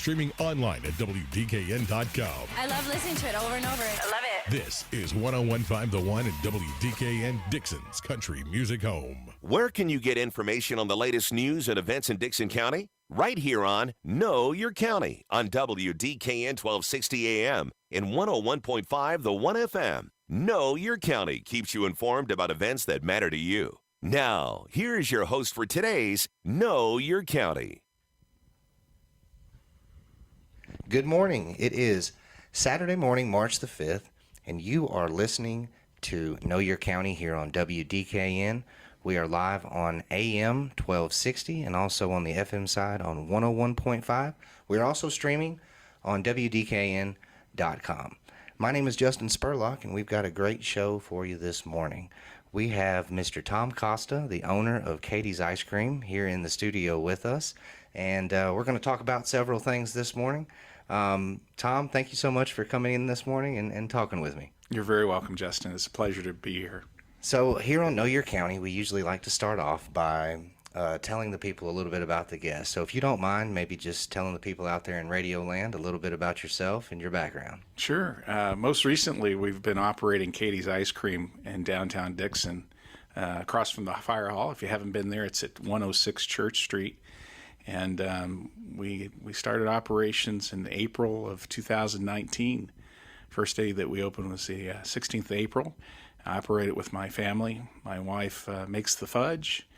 streaming online at WDKN.com. I love listening to it over and over. I love it. This is 101.5 The One and WDKN, Dixon's Country Music Home. Where can you get information on the latest news and events in Dixon County? Right here on Know Your County on WDKN 1260 AM and 101.5 The One FM. Know Your County keeps you informed about events that matter to you. Now, here is your host for today's Know Your County. Good morning. It is Saturday morning, March the 5th, and you are listening to Know Your County here on WDKN. We are live on AM 1260 and also on the FM side on 101.5. We're also streaming on WDKN.com. My name is Justin Spurlock, and we've got a great show for you this morning. We have Mr. Tom Costa, the owner of Katie's Ice Cream, here in the studio with us, and we're going to talk about several things this morning. Tom, thank you so much for coming in this morning and talking with me. You're very welcome, Justin. It's a pleasure to be here. So here on Know Your County, we usually like to start off by telling the people a little bit about the guest. So if you don't mind, maybe just telling the people out there in Radio Land a little bit about yourself and your background. Sure. Most recently, we've been operating Katie's Ice Cream in downtown Dixon, across from the fire hall. If you haven't been there, it's at 106 Church Street. And we started operations in April of 2019. First day that we opened was the 16th of April. I operate it with my family. My wife makes the fudge.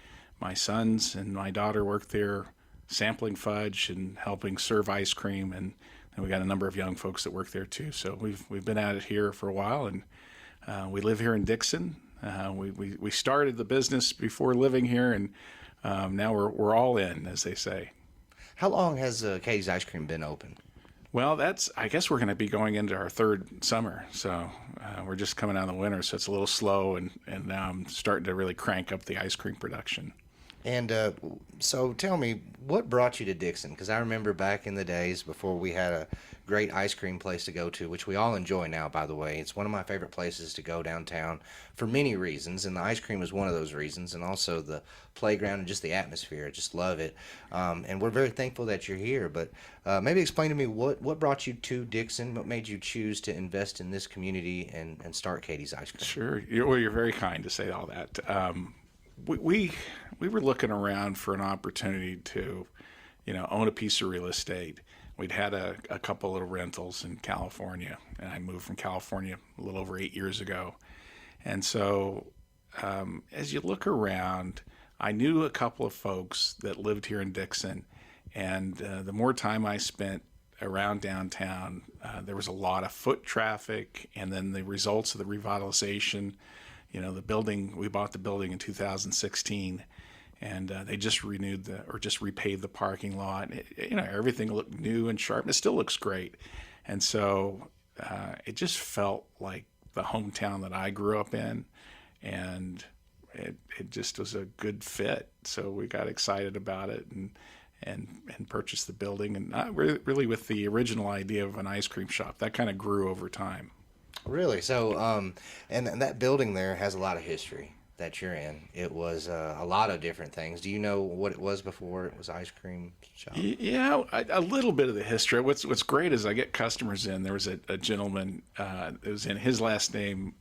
My sons and my daughter work there sampling fudge and helping serve ice cream. And we got a number of young folks that work there too. So we've been at it here for a while, and we live here in Dixon. We started the business before living here, and now we're all in, as they say. How long has Katie's Ice Cream been open? Well, I guess we're going to be going into our third summer, so we're just coming out of the winter, so it's a little slow, and now I'm starting to really crank up the ice cream production. And so tell me, what brought you to Dixon? Because I remember back in the days before we had a great ice cream place to go to, which we all enjoy now, by the way. It's one of my favorite places to go downtown for many reasons, and the ice cream is one of those reasons, and also the playground and just the atmosphere. I just love it. And we're very thankful that you're here. But maybe explain to me what brought you to Dixon, what made you choose to invest in this community and start Katie's Ice Cream? Sure. You're very kind to say all that. We were looking around for an opportunity to, own a piece of real estate. We'd had a couple of rentals in California, and I moved from California a little over 8 years ago. And so as you look around, I knew a couple of folks that lived here in Dixon, and the more time I spent around downtown, there was a lot of foot traffic, and then the results of the revitalization. The building, we bought the building in 2016, and they just just repaved the parking lot. Everything looked new and sharp, and it still looks great. And so it just felt like the hometown that I grew up in, and it just was a good fit. So we got excited about it and purchased the building, and not really with the original idea of an ice cream shop. That kind of grew over time. Really? So, and that building there has a lot of history that you're in. It was a lot of different things. Do you know what it was before it was ice cream shop? Yeah, a little bit of the history. What's great is I get customers in. There was a gentleman, it was in his last name.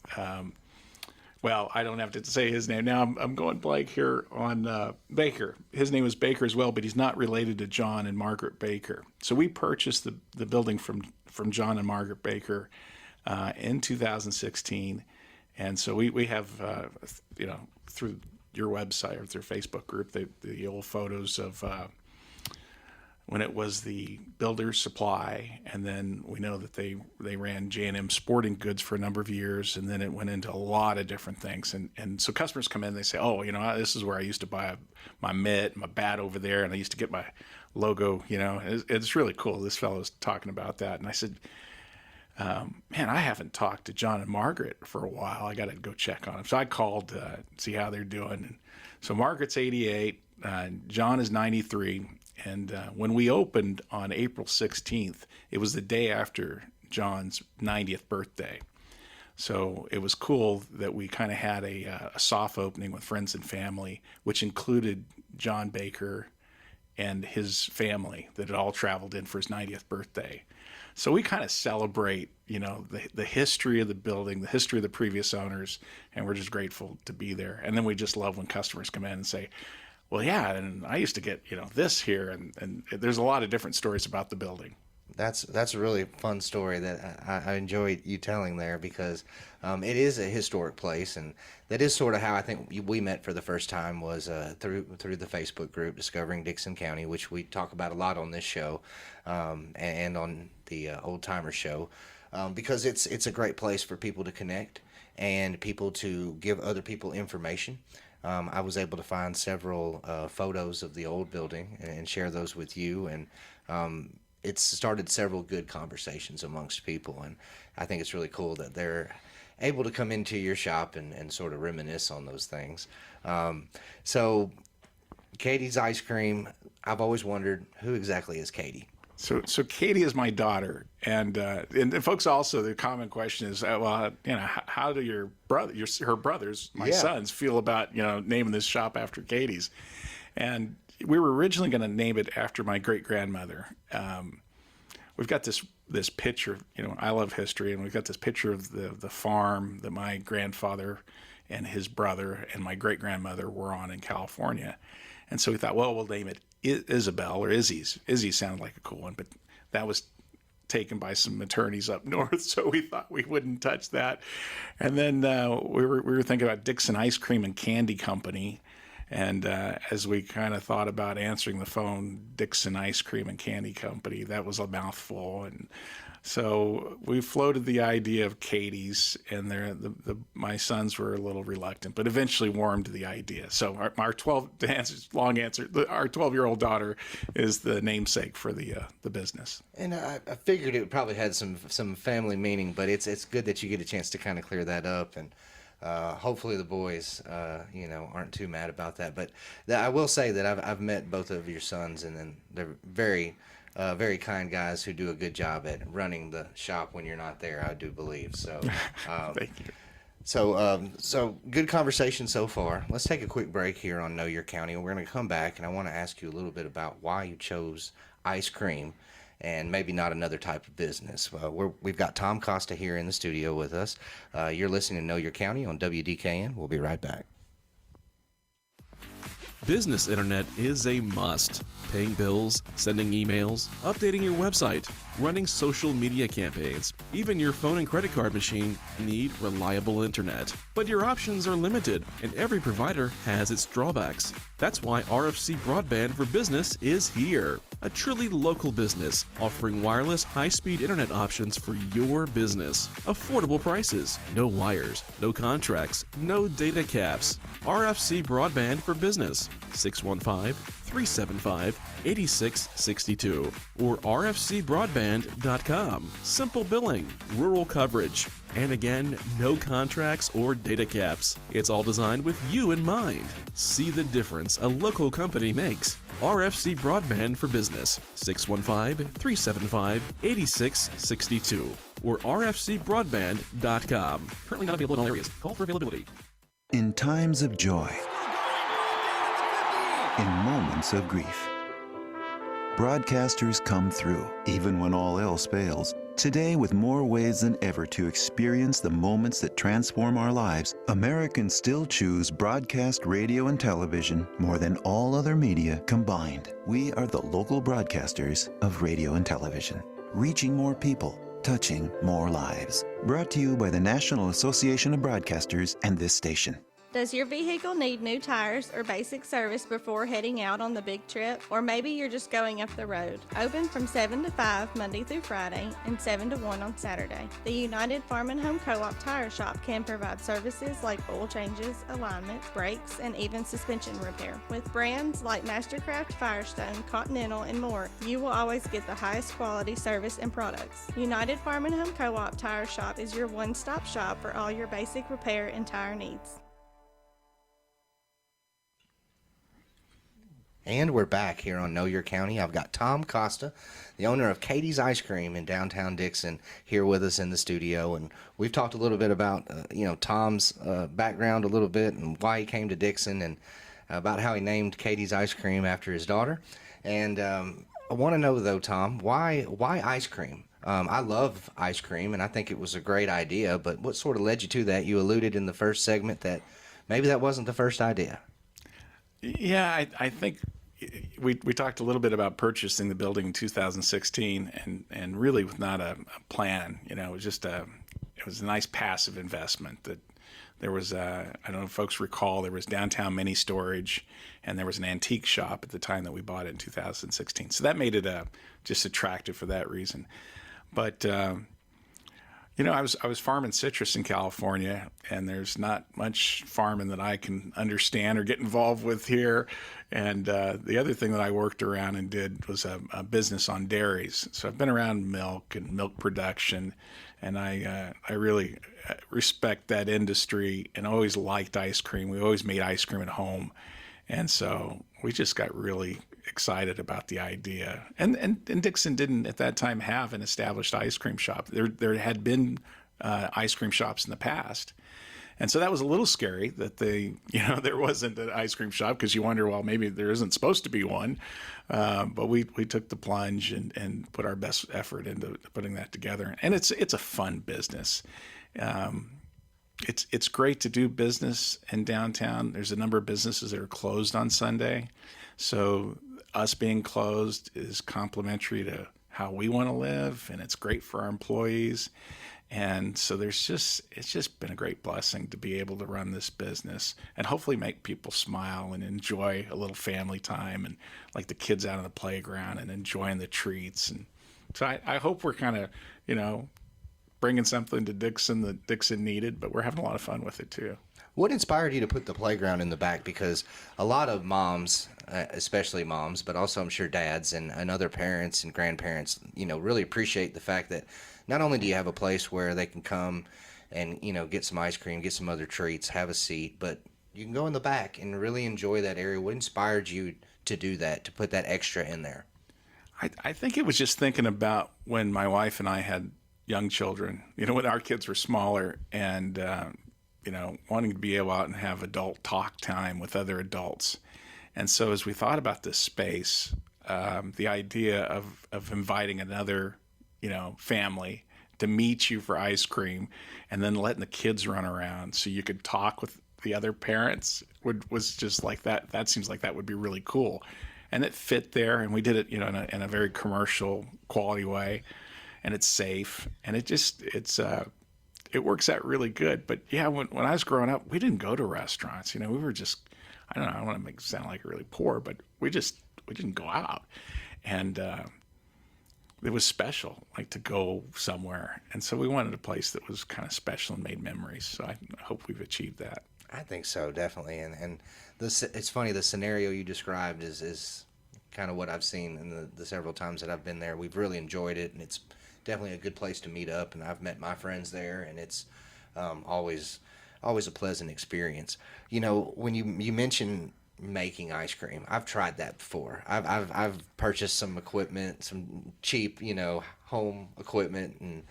Well, I don't have to say his name. Now I'm going blank here on Baker. His name was Baker as well, but he's not related to John and Margaret Baker. So we purchased the building from John and Margaret Baker in 2016, and so we have through your website or through Facebook group the old photos of when it was the Builder's Supply, and then we know that they ran J&M Sporting Goods for a number of years, and then it went into a lot of different things, and so customers come in, they say, oh, this is where I used to buy my mitt, my bat over there, and I used to get my logo. It's really cool. This fellow's talking about that, and I said, man, I haven't talked to John and Margaret for a while. I got to go check on them. So I called to see how they're doing. And so Margaret's 88, John is 93. And when we opened on April 16th, it was the day after John's 90th birthday. So it was cool that we kind of had a soft opening with friends and family, which included John Baker and his family that had all traveled in for his 90th birthday. So we kind of celebrate, the history of the building, the history of the previous owners, and we're just grateful to be there. And then we just love when customers come in and say, well, yeah, and I used to get, this here. And there's a lot of different stories about the building. That's a really fun story that I enjoyed you telling there, because it is a historic place, and that is sort of how I think we met for the first time, was through the Facebook group Discovering Dickson County, which we talk about a lot on this show and on the Old Timer Show, because it's a great place for people to connect and people to give other people information. I was able to find several photos of the old building and share those with you, and it's started several good conversations amongst people, and I think it's really cool that they're able to come into your shop and sort of reminisce on those things. So Katie's Ice Cream, I've always wondered, who exactly is Katie? So Katie is my daughter, and folks, also the common question is, how do her brothers, my sons, feel about naming this shop after Katie's? And we were originally going to name it after my great grandmother. We've got this picture. I love history, and we've got this picture of the farm that my grandfather and his brother and my great grandmother were on in California. And so we thought, well, we'll name it Isabel or Izzy's. Izzy sounded like a cool one, but that was taken by some attorneys up north, so we thought we wouldn't touch that. And then we were thinking about Dixon Ice Cream and Candy Company. And as we kind of thought about answering the phone, Dixon Ice Cream and Candy Company, that was a mouthful. And so we floated the idea of Katie's, and my sons were a little reluctant, but eventually warmed to the idea. So our 12-year-old daughter is the namesake for the business. And I figured it probably had some family meaning, but it's good that you get a chance to kind of clear that up, and hopefully the boys, aren't too mad about that. But I will say that I've met both of your sons, and then they're very, very kind guys who do a good job at running the shop when you're not there, I do believe. So, thank you. So good conversation so far. Let's take a quick break here on Know Your County. We're going to come back, and I want to ask you a little bit about why you chose ice cream and maybe not another type of business. We've got Tom Costa here in the studio with us. You're listening to Know Your County on WDKN. We'll be right back. Business internet is a must. Paying bills, sending emails, updating your website, running social media campaigns, even your phone and credit card machine need reliable internet. But your options are limited, and every provider has its drawbacks. That's why RFC Broadband for Business is here. A truly local business offering wireless high-speed internet options for your business. Affordable prices, no wires, no contracts, no data caps. RFC Broadband for Business, 615-375-8662 or rfcbroadband.com. Simple billing, rural coverage, and again, no contracts or data caps. It's all designed with you in mind. See the difference a local company makes. RFC Broadband for Business, 615-375-8662 or rfcbroadband.com. Currently not available in all areas. Call for availability. In times of joy, in moments of grief, broadcasters come through, even when all else fails. Today, with more ways than ever to experience the moments that transform our lives, Americans still choose broadcast radio and television more than all other media combined. We are the local broadcasters of radio and television, reaching more people, touching more lives. Brought to you by the National Association of Broadcasters and this station. Does your vehicle need new tires or basic service before heading out on the big trip? Or maybe you're just going up the road. Open from 7 to 5 Monday through Friday and 7 to 1 on Saturday. The United Farm and Home Co-op Tire Shop can provide services like oil changes, alignment, brakes, and even suspension repair. With brands like Mastercraft, Firestone, Continental, and more, you will always get the highest quality service and products. United Farm and Home Co-op Tire Shop is your one-stop shop for all your basic repair and tire needs. And we're back here on Know Your County. I've got Tom Costa, the owner of Katie's Ice Cream in downtown Dixon, here with us in the studio. And we've talked a little bit about, Tom's background a little bit and why he came to Dixon and about how he named Katie's Ice Cream after his daughter. And I want to know, though, Tom, why ice cream? I love ice cream, and I think it was a great idea, but what sort of led you to that? You alluded in the first segment that maybe that wasn't the first idea. Yeah, I think we talked a little bit about purchasing the building in 2016, and really with not a plan. It was just it was a nice passive investment. That there was I don't know if folks recall, there was downtown mini storage, and there was an antique shop at the time that we bought it in 2016. So that made it just attractive for that reason. But I was farming citrus in California, and there's not much farming that I can understand or get involved with here. And the other thing that I worked around and did was a business on dairies. So I've been around milk and milk production, and I really respect that industry and always liked ice cream. We always made ice cream at home. And so we just got really excited about the idea. And Dixon didn't at that time have an established ice cream shop. There had been ice cream shops in the past. And so that was a little scary that there wasn't an ice cream shop, because you wonder, well, maybe there isn't supposed to be one. But we took the plunge and put our best effort into putting that together. And it's a fun business. It's great to do business in downtown. There's a number of businesses that are closed on Sunday. So us being closed is complementary to how we want to live, and it's great for our employees. And so it's just been a great blessing to be able to run this business and hopefully make people smile and enjoy a little family time, and like the kids out on the playground and enjoying the treats. And so I hope we're kind of, bringing something to Dixon that Dixon needed, but we're having a lot of fun with it too. What inspired you to put the playground in the back? Because a lot of moms, especially moms, but also I'm sure dads and other parents and grandparents, really appreciate the fact that not only do you have a place where they can come and, get some ice cream, get some other treats, have a seat, but you can go in the back and really enjoy that area. What inspired you to do that, to put that extra in there? I think it was just thinking about when my wife and I had young children, when our kids were smaller, and wanting to be able out and have adult talk time with other adults. And so as we thought about this space, the idea of inviting another, family to meet you for ice cream, and then letting the kids run around so you could talk with the other parents was just like that. That seems like that would be really cool. And it fit there, and we did it, in a very commercial quality way, and it's safe, and it works out really good. But yeah, when I was growing up, we didn't go to restaurants. We were just, I don't know, I don't want to make it sound like really poor, but we didn't go out. And it was special, like to go somewhere. And so we wanted a place that was kind of special and made memories. So I hope we've achieved that. I think so, definitely. And it's funny, the scenario you described is kind of what I've seen in the several times that I've been there. We've really enjoyed it, and it's definitely a good place to meet up, and I've met my friends there, and it's always a pleasant experience. When you mention making ice cream, I've tried that before. I've purchased some equipment, some cheap, home equipment, and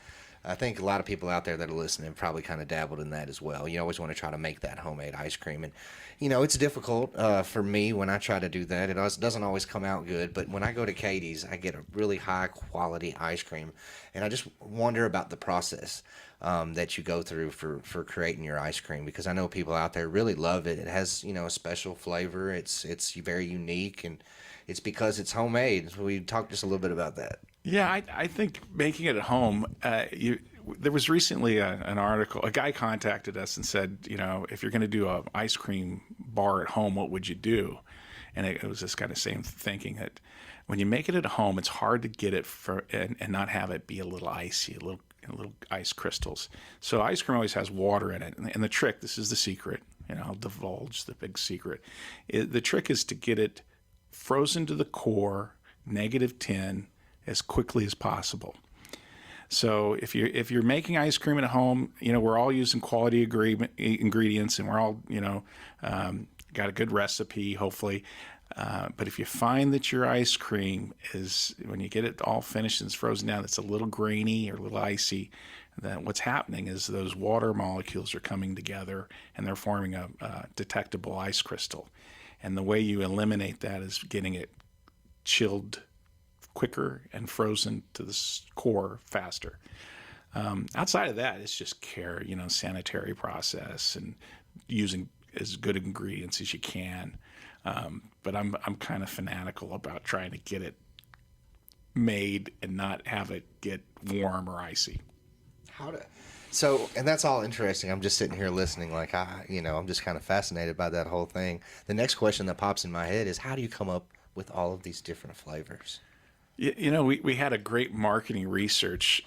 I think a lot of people out there that are listening probably kind of dabbled in that as well. You always want to try to make that homemade ice cream. And, it's difficult for me when I try to do that. It doesn't always come out good. But when I go to Katie's, I get a really high quality ice cream. And I just wonder about the process that you go through for creating your ice cream, because I know people out there really love it. It has, a special flavor. It's very unique, and it's because it's homemade. So we talked just a little bit about that. Yeah, I think making it at home, there was recently an article, a guy contacted us and said, if you're going to do an ice cream bar at home, what would you do? And it was this kind of same thinking that when you make it at home, it's hard to get it and not have it be a little icy, a little ice crystals. So ice cream always has water in it. And the trick, this is the secret, I'll divulge the big secret. The trick is to get it frozen to the core, -10, as quickly as possible. So if you're making ice cream at home, we're all using quality ingredients, and we're all got a good recipe, hopefully. But if you find that your ice cream is, when you get it all finished and it's frozen down, it's a little grainy or a little icy, then what's happening is those water molecules are coming together and they're forming a detectable ice crystal. And the way you eliminate that is getting it chilled quicker and frozen to the core faster. Outside of that, it's just care, sanitary process and using as good ingredients as you can. But I'm kind of fanatical about trying to get it made and not have it get warm or icy. And that's all interesting. I'm just sitting here listening, like I'm just kind of fascinated by that whole thing. The next question that pops in my head is, how do you come up with all of these different flavors? We had a great marketing research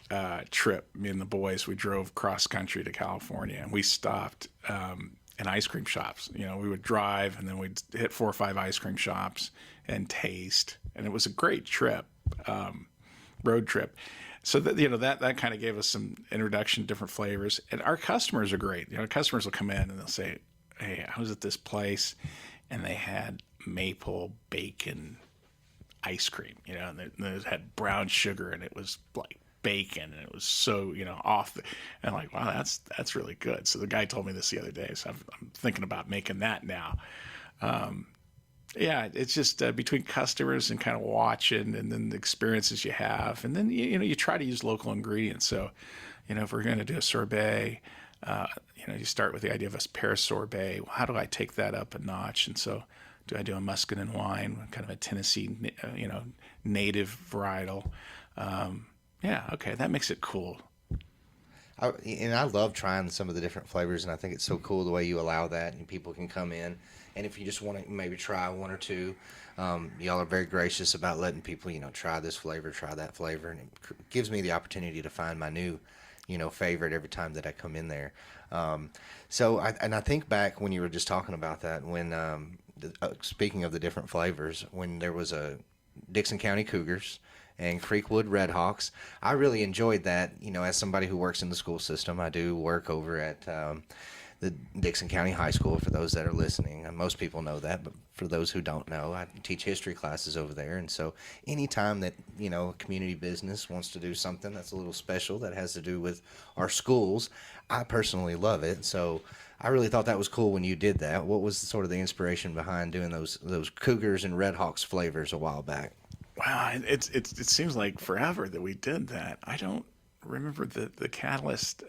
trip. Me and the boys, we drove cross country to California, and we stopped in ice cream shops. We would drive, and then we'd hit 4 or 5 ice cream shops and taste, and it was a great trip, road trip. So that kind of gave us some introduction to different flavors, and our customers are great. Customers will come in and they'll say, "Hey, I was at this place, and they had maple bacon ice cream, and it had brown sugar, and it was like bacon, and it was so off." And I'm like, "Wow, that's really good." So the guy told me this the other day, so I'm thinking about making that now. Yeah, it's just between customers and kind of watching, and then the experiences you have, and then you try to use local ingredients. So, if we're going to do a sorbet, you start with the idea of a pear sorbet. Well, how do I take that up a notch? And so, do I do a Muscadine wine, kind of a Tennessee, native varietal? Yeah, okay, that makes it cool. I love trying some of the different flavors, and I think it's so cool the way you allow that, and people can come in. And if you just want to maybe try one or two, y'all are very gracious about letting people, try this flavor, try that flavor, and it gives me the opportunity to find my new, favorite every time that I come in there. So I think back when you were just talking about that, when speaking of the different flavors, when there was a Dixon County Cougars and Creekwood Redhawks, I really enjoyed that. As somebody who works in the school system, I do work over at the Dixon County High School, for those that are listening. And most people know that, but for those who don't know, I teach history classes over there. And so anytime that, a community business wants to do something that's a little special that has to do with our schools, I personally love it. So I really thought that was cool when you did that. What was sort of the inspiration behind doing those Cougars and Redhawks flavors a while back? Wow, it seems like forever that we did that. I don't remember the catalyst.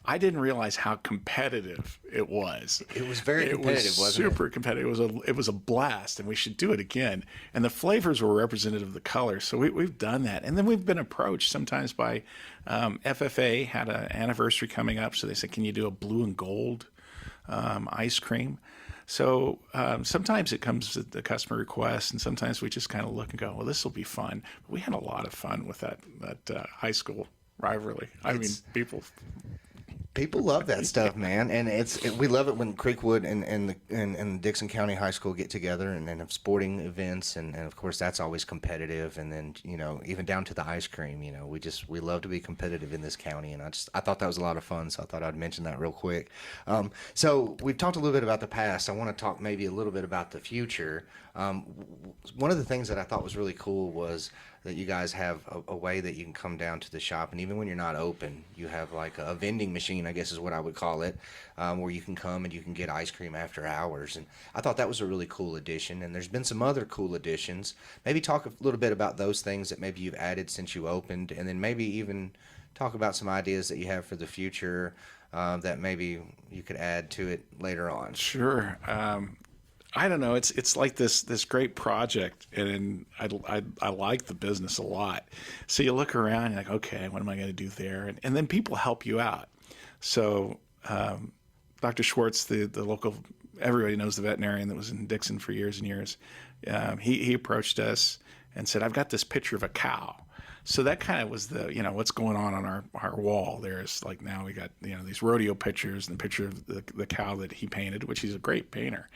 I didn't realize how competitive it was. It was very competitive, wasn't it? Super competitive. It was a blast, and we should do it again. And the flavors were representative of the colors, so we've done that. And then we've been approached sometimes by FFA had an anniversary coming up, so they said, "Can you do a blue and gold ice cream?" So sometimes it comes at the customer request, and sometimes we just kind of look and go, "Well, this will be fun." But we had a lot of fun with that high school rivalry. I mean, people love that stuff, man, and we love it when Creekwood and Dixon County High School get together and have sporting events, and of course that's always competitive. And then even down to the ice cream, we love to be competitive in this county, and I thought that was a lot of fun, so I thought I'd mention that real quick. So we've talked a little bit about the past. I want to talk maybe a little bit about the future. One of the things that I thought was really cool was that you guys have a way that you can come down to the shop, and even when you're not open, you have like a vending machine, I guess is what I would call it, where you can come and you can get ice cream after hours. And I thought that was a really cool addition, and there's been some other cool additions. Maybe talk a little bit about those things that maybe you've added since you opened, and then maybe even talk about some ideas that you have for the future that maybe you could add to it later on. Sure. I don't know. It's like this great project, and I like the business a lot. So you look around, and you're like, okay, what am I going to do there? And then people help you out. So Dr. Schwartz, the local, everybody knows the veterinarian that was in Dixon for years and years. He approached us and said, "I've got this picture of a cow." So that kind of was the, what's going on our wall. There's like, now we got, these rodeo pictures and the picture of the cow that he painted, which he's a great painter.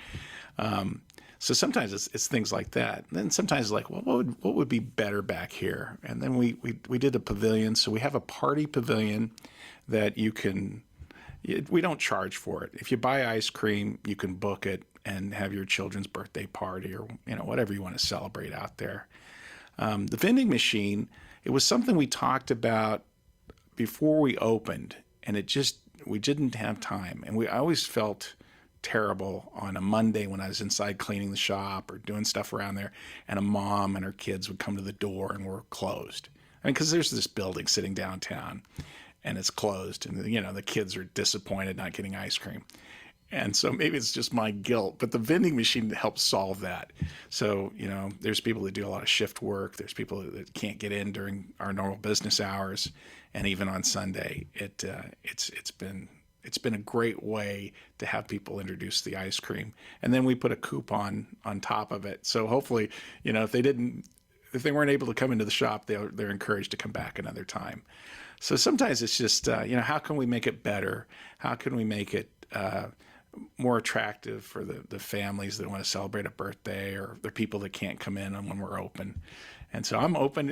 So sometimes it's things like that. And then sometimes it's like, well, what would be better back here? And then we did a pavilion. So we have a party pavilion that we don't charge for it. If you buy ice cream, you can book it and have your children's birthday party or, whatever you want to celebrate out there. The vending machine, it was something we talked about before we opened, and we didn't have time. And I always felt terrible on a Monday when I was inside cleaning the shop or doing stuff around there, and a mom and her kids would come to the door and we're closed. I mean, because there's this building sitting downtown and it's closed, and the kids are disappointed not getting ice cream. And so maybe it's just my guilt, but the vending machine helps solve that. So, there's people that do a lot of shift work. There's people that can't get in during our normal business hours, and even on Sunday. It's been a great way to have people introduce the ice cream. And then we put a coupon on top of it. So hopefully, if they weren't able to come into the shop, they're encouraged to come back another time. So sometimes it's just, how can we make it better? How can we make it more attractive for the families that want to celebrate a birthday, or the people that can't come in when we're open? And so I'm open.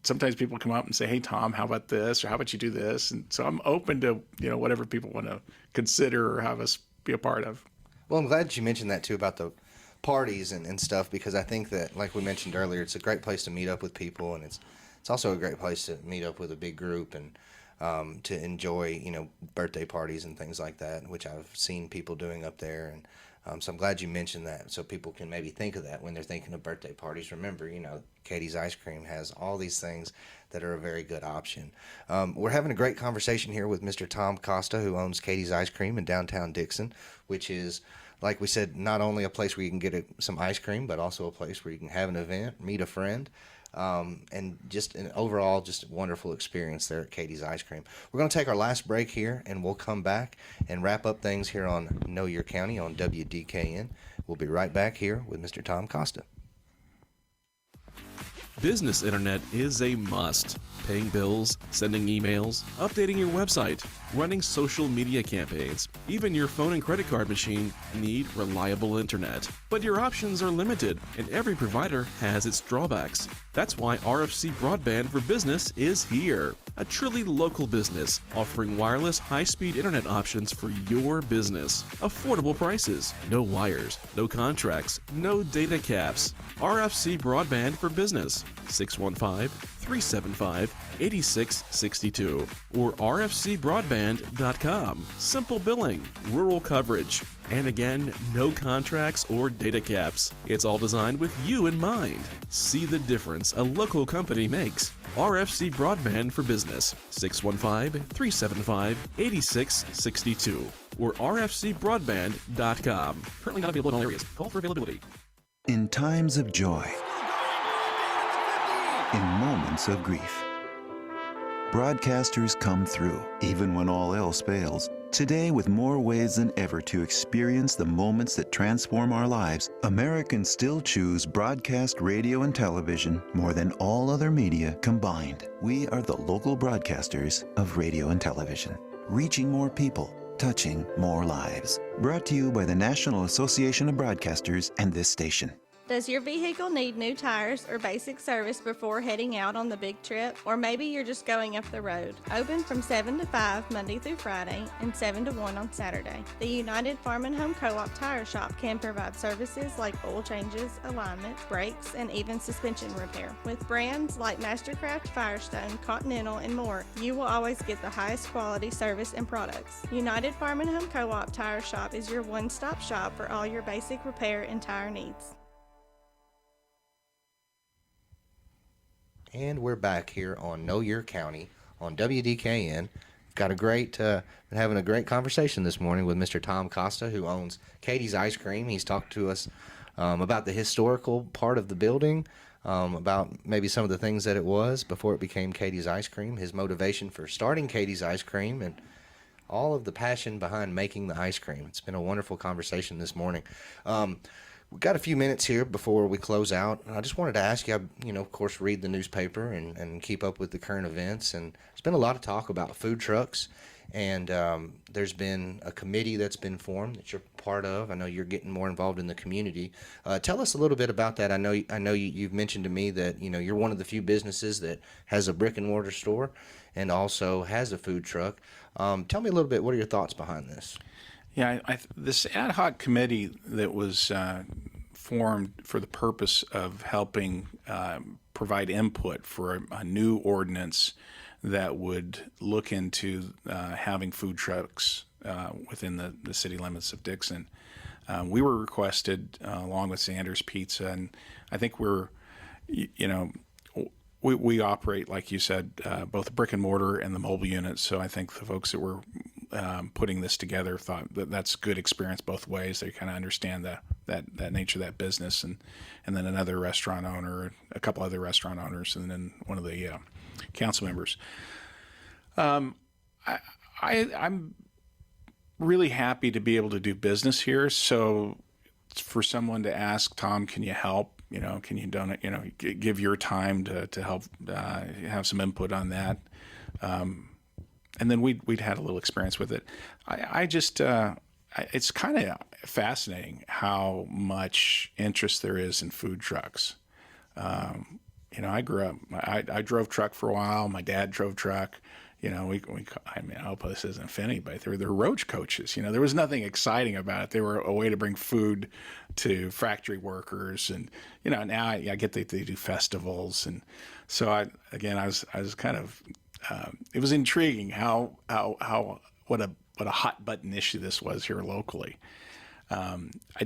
Sometimes people come up and say, "Hey, Tom, how about this?" or "How about you do this?" And so I'm open to, whatever people want to consider or have us be a part of. Well, I'm glad that you mentioned that too about the parties and stuff, because I think that, like we mentioned earlier, it's a great place to meet up with people, and it's also a great place to meet up with a big group and to enjoy, birthday parties and things like that, which I've seen people doing up there. And so I'm glad you mentioned that, so people can maybe think of that when they're thinking of birthday parties. Remember, Katie's Ice Cream has all these things that are a very good option. We're having a great conversation here with Mr. Tom Costa, who owns Katie's Ice Cream in downtown Dixon, which is, like we said, not only a place where you can get some ice cream, but also a place where you can have an event, meet a friend, and just an overall just a wonderful experience there at Katie's Ice Cream. We're going to take our last break here, and we'll come back and wrap up things here on Know Your County on WDKN. We'll be right back here with Mr. Tom Costa. Business internet is a must. Paying bills, sending emails, updating your website, running social media campaigns, even your phone and credit card machine need reliable internet. But your options are limited, and every provider has its drawbacks. That's why RFC Broadband for Business is here. A truly local business offering wireless high-speed internet options for your business. Affordable prices, no wires, no contracts, no data caps. RFC Broadband for Business, 615-375-8662 or rfcbroadband.com. Simple billing, rural coverage, and again, no contracts or data caps. It's all designed with you in mind. See the difference a local company makes. RFC Broadband for Business, 615-375-8662 or rfcbroadband.com. Currently not available in all areas. Call for availability. In times of joy, in moments of grief, broadcasters come through, even when all else fails. Today, with more ways than ever to experience the moments that transform our lives, Americans still choose broadcast radio and television more than all other media combined. We are the local broadcasters of radio and television, reaching more people, touching more lives. Brought to you by the National Association of Broadcasters and this station. Does your vehicle need new tires or basic service before heading out on the big trip? Or maybe you're just going up the road. Open from 7 to 5 Monday through Friday and 7 to 1 on Saturday. The United Farm and Home Co-op Tire Shop can provide services like oil changes, alignment, brakes, and even suspension repair. With brands like Mastercraft, Firestone, Continental, and more, you will always get the highest quality service and products. United Farm and Home Co-op Tire Shop is your one-stop shop for all your basic repair and tire needs. And we're back here on Know Your County on WDKN. Got having a great conversation this morning with Mr. Tom Costa, who owns Katie's Ice Cream. He's talked to us about the historical part of the building, about maybe some of the things that it was before it became Katie's Ice Cream, his motivation for starting Katie's Ice Cream, and all of the passion behind making the ice cream. It's been a wonderful conversation this morning. We've got a few minutes here before we close out. I just wanted to ask you, of course, read the newspaper and keep up with the current events. And there's been a lot of talk about food trucks. And there's been a committee that's been formed that you're part of. I know you're getting more involved in the community. Tell us a little bit about that. I know you've mentioned to me that, you're one of the few businesses that has a brick and mortar store and also has a food truck. Tell me a little bit, what are your thoughts behind this? Yeah, this ad hoc committee that was formed for the purpose of helping provide input for a new ordinance that would look into having food trucks within the city limits of Dixon. We were requested along with Sanders Pizza, and I think we operate, like you said, both the brick and mortar and the mobile units. So I think the folks that were putting this together thought that that's good experience both ways. They kind of understand that nature of that business, and then another restaurant owner, a couple other restaurant owners, and then one of the council members. I'm really happy to be able to do business here. So for someone to ask, Tom, can you help? Can you donate? Give your time to help have some input on that. And then we'd had a little experience with it. It's kind of fascinating how much interest there is in food trucks. I grew up. I drove truck for a while. My dad drove truck. I hope this isn't offending, but they're roach coaches. There was nothing exciting about it. They were a way to bring food to factory workers, and now I get that they do festivals, and so I was kind of. It was intriguing what a hot button issue this was here locally. I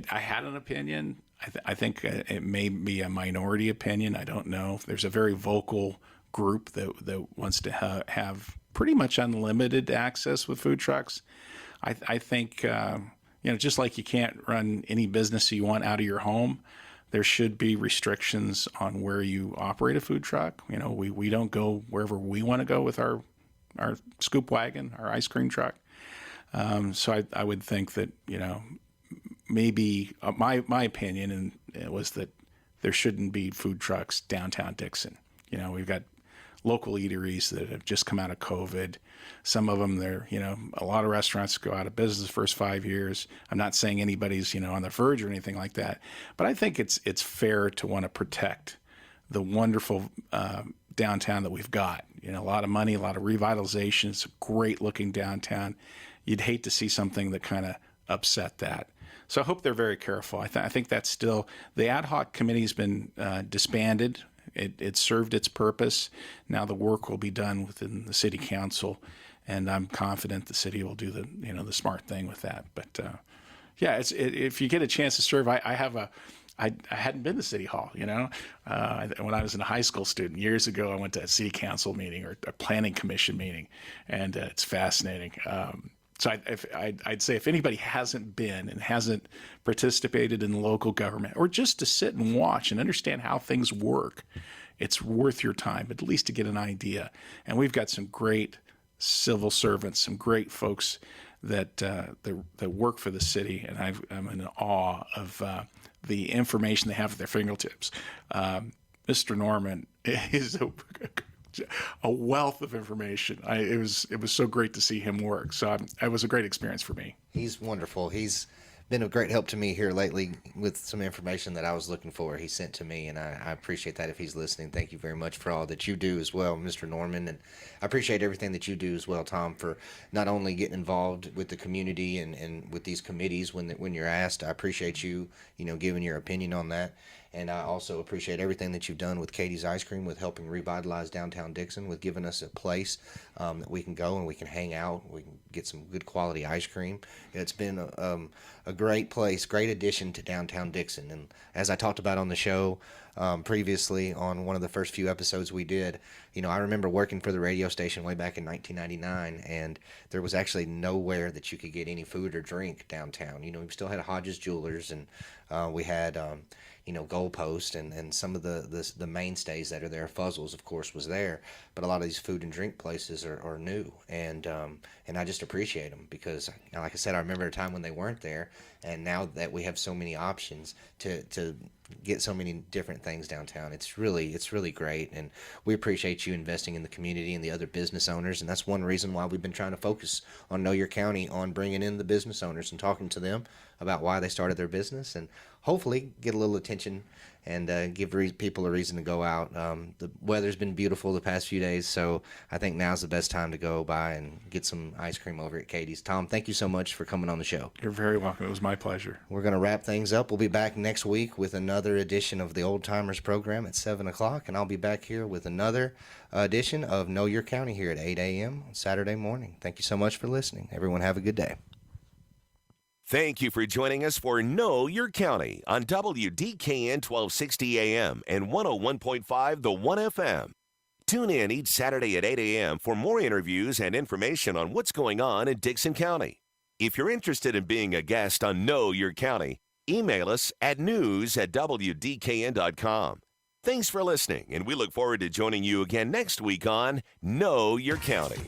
had an opinion. I think it may be a minority opinion. I don't know. There's a very vocal group that wants to have pretty much unlimited access with food trucks. I think, just like you can't run any business you want out of your home, there should be restrictions on where you operate a food truck. We don't go wherever we want to go with our scoop wagon, our ice cream truck. So I would think that, maybe my opinion was that there shouldn't be food trucks downtown Dixon. We've got local eateries that have just come out of COVID. Some of them, a lot of restaurants go out of business the first 5 years. I'm not saying anybody's, on the verge or anything like that, but I think it's fair to want to protect the wonderful downtown that we've got. A lot of money, a lot of revitalization. It's a great looking downtown. You'd hate to see something that kind of upset that. So I hope they're very careful. I think that's still, the ad hoc committee's been disbanded. It served its purpose. Now the work will be done within the city council, and I'm confident the city will do the smart thing with that. But if you get a chance to serve, I hadn't been to City Hall. When I was a high school student years ago, I went to a city council meeting or a planning commission meeting, and it's fascinating. So I'd say if anybody hasn't been and hasn't participated in local government, or just to sit and watch and understand how things work, it's worth your time, at least to get an idea. And we've got some great civil servants, some great folks that work for the city, and I'm in awe of the information they have at their fingertips. Mr. Norman is a wealth of information. It was so great to see him work. So it was a great experience for me. He's wonderful. He's been a great help to me here lately with some information that I was looking for. He sent to me, and I appreciate that if he's listening. Thank you very much for all that you do as well, Mr. Norman. And I appreciate everything that you do as well, Tom, for not only getting involved with the community and with these committees when you're asked. I appreciate you, giving your opinion on that. And I also appreciate everything that you've done with Katie's Ice Cream, with helping revitalize downtown Dixon, with giving us a place that we can go and we can hang out. We can get some good quality ice cream. It's been a great place, great addition to downtown Dixon. And as I talked about on the show previously on one of the first few episodes we did, I remember working for the radio station way back in 1999, and there was actually nowhere that you could get any food or drink downtown. We still had Hodges Jewelers, and we had Goalpost and some of the mainstays that are there. Fuzzles, of course, was there, but a lot of these food and drink places are new, and I just appreciate them because, like I said, I remember a time when they weren't there, and now that we have so many options to get so many different things downtown, it's really great, and we appreciate you investing in the community and the other business owners, and that's one reason why we've been trying to focus on Know Your County, on bringing in the business owners and talking to them about why they started their business, and hopefully get a little attention and give people a reason to go out. The weather's been beautiful the past few days, so I think now's the best time to go by and get some ice cream over at Katie's. Tom, thank you so much for coming on the show. You're very welcome. It was my pleasure. We're going to wrap things up. We'll be back next week with another edition of the Old Timers program at 7 o'clock, and I'll be back here with another edition of Know Your County here at 8 a.m. on Saturday morning. Thank you so much for listening. Everyone have a good day. Thank you for joining us for Know Your County on WDKN 1260 AM and 101.5 The 1 FM. Tune in each Saturday at 8 a.m. for more interviews and information on what's going on in Dickson County. If you're interested in being a guest on Know Your County, email us at news@wdkn.com. Thanks for listening, and we look forward to joining you again next week on Know Your County.